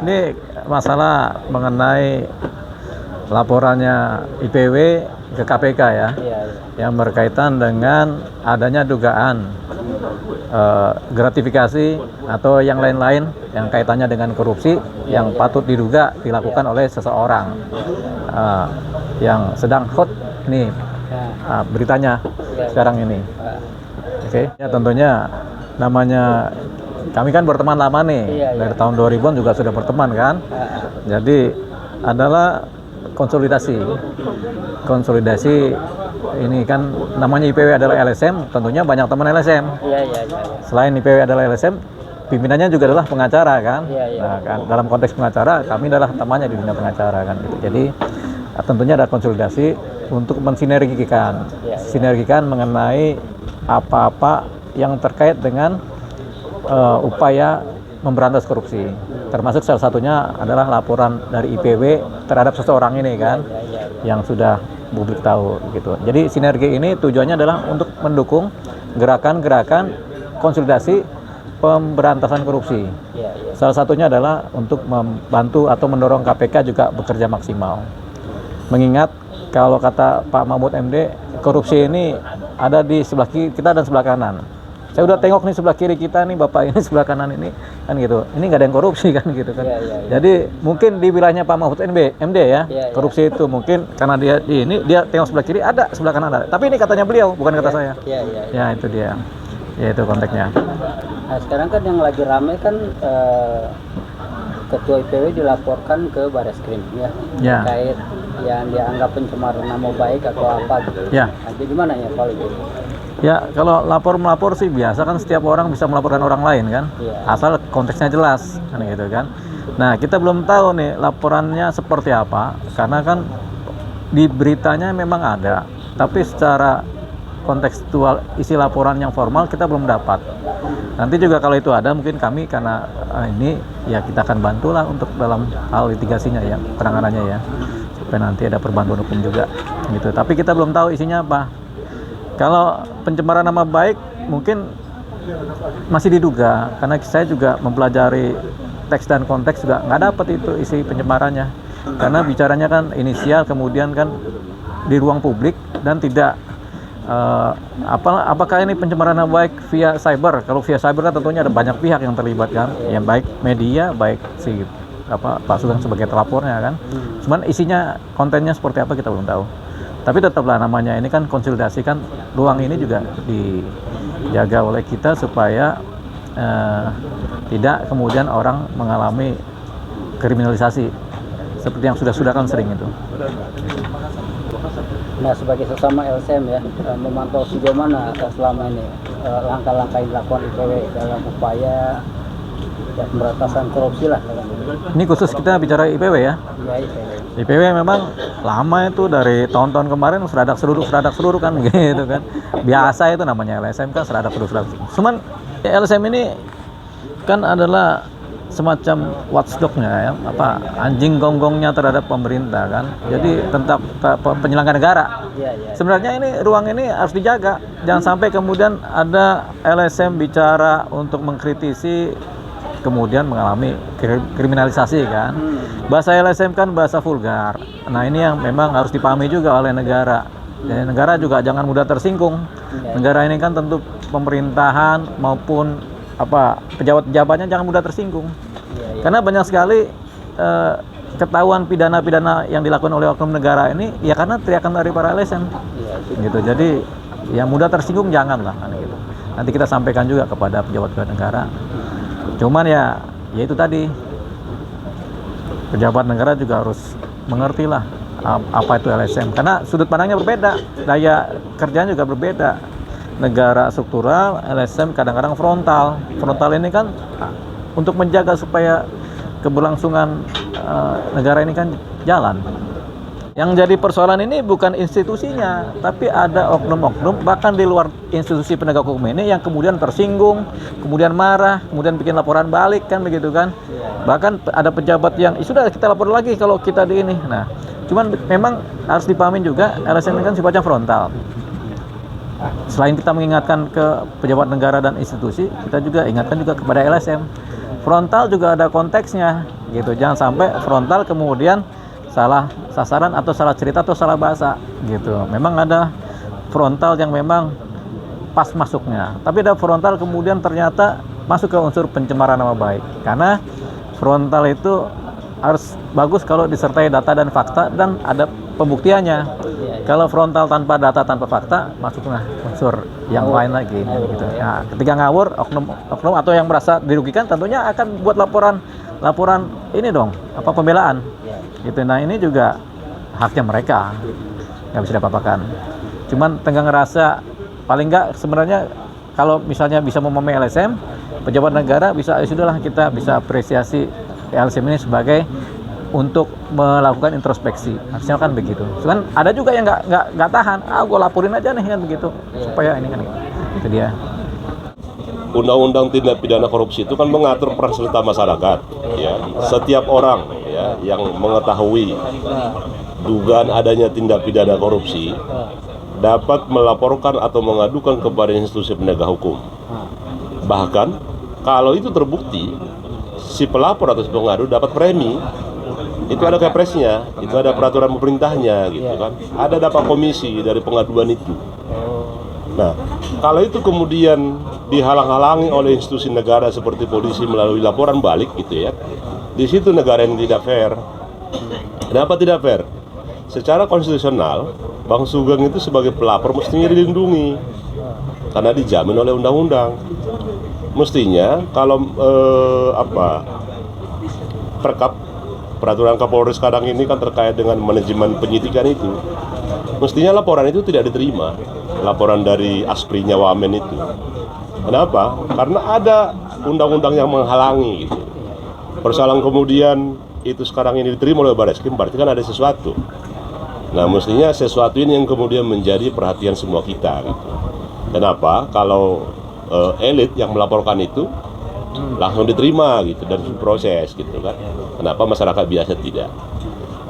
Ini masalah mengenai laporannya IPW ke KPK ya, yang berkaitan dengan adanya dugaan gratifikasi atau yang lain-lain yang kaitannya dengan korupsi yang patut diduga dilakukan oleh seseorang yang sedang hot nih beritanya sekarang ini. Oke, ya tentunya namanya kami kan berteman lama nih, dari tahun 2000-an juga sudah berteman kan. Jadi adalah konsolidasi ini kan namanya IPW adalah LSM, tentunya banyak teman LSM. Selain IPW adalah LSM, pimpinannya juga adalah pengacara kan. Nah, kan dalam konteks pengacara, kami adalah temannya di dunia pengacara kan gitu. Jadi tentunya ada konsolidasi untuk sinergikan mengenai apa-apa yang terkait dengan upaya memberantas korupsi, termasuk salah satunya adalah laporan dari IPW terhadap seseorang ini kan, yang sudah publik tahu gitu. Jadi sinergi ini tujuannya adalah untuk mendukung gerakan-gerakan konsolidasi pemberantasan korupsi. Salah satunya adalah untuk membantu atau mendorong KPK juga bekerja maksimal. Mengingat kalau kata Pak Mahfud MD, korupsi ini ada di sebelah kiri kita dan sebelah kanan. Saya udah tengok nih sebelah kiri kita nih, Bapak ini sebelah kanan ini kan gitu. Ini nggak ada yang korupsi kan gitu kan. Jadi mungkin di wilayahnya Pak Mahfud MD ya, korupsi itu mungkin karena dia tengok sebelah kiri ada, sebelah kanan ada. Tapi ini katanya beliau, bukan kata saya. Ya itu dia. Ya itu konteksnya. Nah, sekarang kan yang lagi ramai kan Ketua IPW dilaporkan ke Bareskrim ya, terkait yang dianggap pencemaran nama baik atau apa gitu. Nah, jadi gimana ya kalau itu? Ya, kalau melapor sih biasa kan, setiap orang bisa melaporkan orang lain kan, asal konteksnya jelas kan gitu kan. Nah, kita belum tahu nih laporannya seperti apa, karena kan di beritanya memang ada, tapi secara kontekstual isi laporan yang formal kita belum dapat. Nanti juga kalau itu ada, mungkin kami karena ini ya kita akan bantulah untuk dalam hal litigasinya ya, penanganannya ya, supaya nanti ada perbantuan hukum juga gitu. Tapi kita belum tahu isinya apa. Kalau pencemaran nama baik mungkin masih diduga, karena saya juga mempelajari teks dan konteks juga nggak dapat itu isi pencemarannya, karena bicaranya kan inisial, kemudian kan di ruang publik dan tidak apakah ini pencemaran nama baik via cyber. Kalau via cyber kan tentunya ada banyak pihak yang terlibat kan, yang baik media, baik si Pak Sugeng sebagai telapornya kan. Cuman isinya, kontennya seperti apa kita belum tahu. Tapi tetaplah namanya ini kan konsolidasi kan, ruang ini juga dijaga oleh kita supaya tidak kemudian orang mengalami kriminalisasi seperti yang sudah kan sering itu. Nah, sebagai sesama LSM ya, memantau sejauh mana selama ini langkah-langkah yang dilakukan IPW dalam upaya pemberantasan korupsi lah. Ini khusus kita bicara IPW ya. IPW memang lama itu, dari tahun-tahun kemarin seradak seruduk kan gitu kan. Biasa itu namanya LSM kan, seradak seruduk. Cuman LSM ini kan adalah semacam watchdog-nya ya, anjing gonggongnya terhadap pemerintah kan. Jadi tentang penyelenggara negara. Sebenarnya ini ruang ini harus dijaga. Jangan sampai kemudian ada LSM bicara untuk mengkritisi kemudian mengalami kriminalisasi kan. Bahasa LSM kan bahasa vulgar. Nah, ini yang memang harus dipahami juga oleh negara. Dan negara juga jangan mudah tersinggung. Negara ini kan tentu pemerintahan maupun pejabat-pejabatnya jangan mudah tersinggung. Karena banyak sekali ketahuan pidana-pidana yang dilakukan oleh oknum negara ini ya karena teriakan dari para LSM. Gitu. Jadi yang mudah tersinggung janganlah kan gitu. Nanti kita sampaikan juga kepada pejabat-pejabat negara. Cuman ya itu tadi, pejabat negara juga harus mengerti lah apa itu LSM, karena sudut pandangnya berbeda, daya kerjanya juga berbeda. Negara struktural, LSM kadang-kadang frontal. Frontal ini kan untuk menjaga supaya keberlangsungan negara ini kan jalan. Yang jadi persoalan ini bukan institusinya, tapi ada oknum-oknum bahkan di luar institusi penegak hukum ini yang kemudian tersinggung, kemudian marah, kemudian bikin laporan balik kan begitu kan. Bahkan ada pejabat yang sudah kita lapor lagi kalau kita di ini. Nah, cuman memang harus dipahamin juga LSM ini kan sifatnya frontal. Selain kita mengingatkan ke pejabat negara dan institusi, kita juga ingatkan juga kepada LSM. Frontal juga ada konteksnya. gitu. Jangan sampai frontal kemudian salah sasaran atau salah cerita atau salah bahasa gitu. Memang ada frontal yang memang pas masuknya, tapi ada frontal kemudian ternyata masuk ke unsur pencemaran nama baik. Karena frontal itu harus bagus kalau disertai data dan fakta dan ada pembuktiannya. Kalau frontal tanpa data, tanpa fakta, masuklah unsur yang lain lagi gitu. Nah, ketika ngawur, oknum atau yang merasa dirugikan tentunya akan buat laporan ini dong, pembelaan gitu. Nah, ini juga haknya mereka, nggak bisa diapa-apakan. Cuman tenggang ngerasa paling nggak sebenarnya kalau misalnya bisa memahami LSM, pejabat negara bisa, sudahlah kita bisa apresiasi LSM ini sebagai untuk melakukan introspeksi, harusnya kan begitu. Cuman ada juga yang nggak tahan, gue laporin aja nih kan begitu, supaya ini kan itu dia. Undang-undang tindak pidana korupsi itu kan mengatur peran serta masyarakat, ya. Setiap orang ya yang mengetahui dugaan adanya tindak pidana korupsi dapat melaporkan atau mengadukan kepada institusi penegak hukum. Bahkan kalau itu terbukti, si pelapor atau si pengadu dapat premi. Itu ada kepresnya, itu ada peraturan pemerintahnya gitu kan. Ada dapat komisi dari pengaduan itu. Nah, kalau itu kemudian dihalang-halangi oleh institusi negara seperti polisi melalui laporan balik gitu ya. Di situ negara yang tidak fair. Kenapa tidak fair? Secara konstitusional, Bang Sugeng itu sebagai pelapor mestinya dilindungi karena dijamin oleh undang-undang. Mestinya kalau peraturan Kapolri sekarang ini kan terkait dengan manajemen penyidikan itu, mestinya laporan itu tidak diterima, laporan dari asprinya Wamen itu. Kenapa? Karena ada undang-undang yang menghalangi gitu. Persoalan kemudian itu sekarang ini diterima oleh Barreskrim, berarti kan ada sesuatu. Nah, mestinya sesuatu ini yang kemudian menjadi perhatian semua kita gitu. Kenapa? Kalau elit yang melaporkan itu langsung diterima gitu dan diproses gitu kan. Kenapa masyarakat biasa tidak?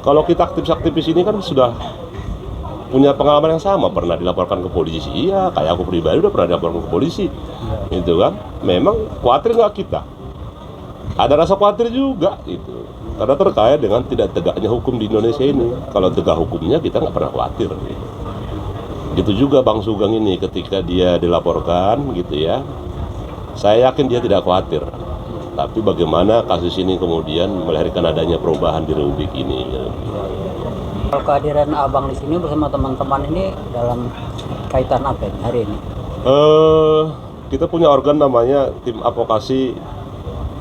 Kalau kita aktivis-aktivis ini kan sudah punya pengalaman yang sama, pernah dilaporkan ke polisi. Iya, kayak aku pribadi udah pernah dilaporkan ke polisi. Gitu kan. Memang khawatir nggak kita? Ada rasa khawatir juga gitu. Karena terkait dengan tidak tegaknya hukum di Indonesia ini. Kalau tegak hukumnya kita nggak pernah khawatir gitu. Gitu juga Bang Sugeng ini ketika dia dilaporkan gitu ya. Saya yakin dia tidak khawatir. Tapi bagaimana kasus ini kemudian melahirkan adanya perubahan di Republik ini. Kalau kehadiran Abang di sini bersama teman-teman ini dalam kaitan apa ini hari ini? Kita punya organ namanya Tim Advokasi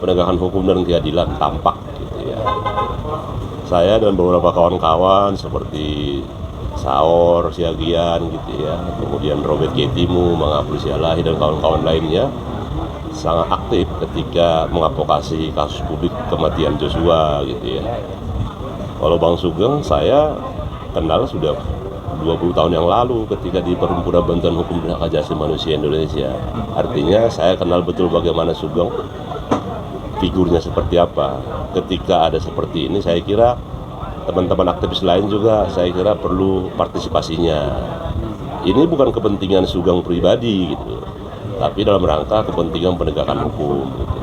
Penegakan Hukum dan Keadilan, Tampak gitu ya. Saya dan beberapa kawan-kawan seperti Saor, Siagian gitu ya, kemudian Robert Ketimu, Mang Abdul Sialahi dan kawan-kawan lainnya sangat aktif ketika mengadvokasi kasus publik kematian Joshua gitu ya. Kalau Bang Sugeng saya kenal sudah 20 tahun yang lalu ketika di Perhimpunan Bantuan Hukum dan Hak Asasi Manusia Indonesia. Artinya saya kenal betul bagaimana Sugeng, figurnya seperti apa. Ketika ada seperti ini saya kira teman-teman aktivis lain juga saya kira perlu partisipasinya. Ini bukan kepentingan Sugeng pribadi gitu, tapi dalam rangka kepentingan penegakan hukum gitu.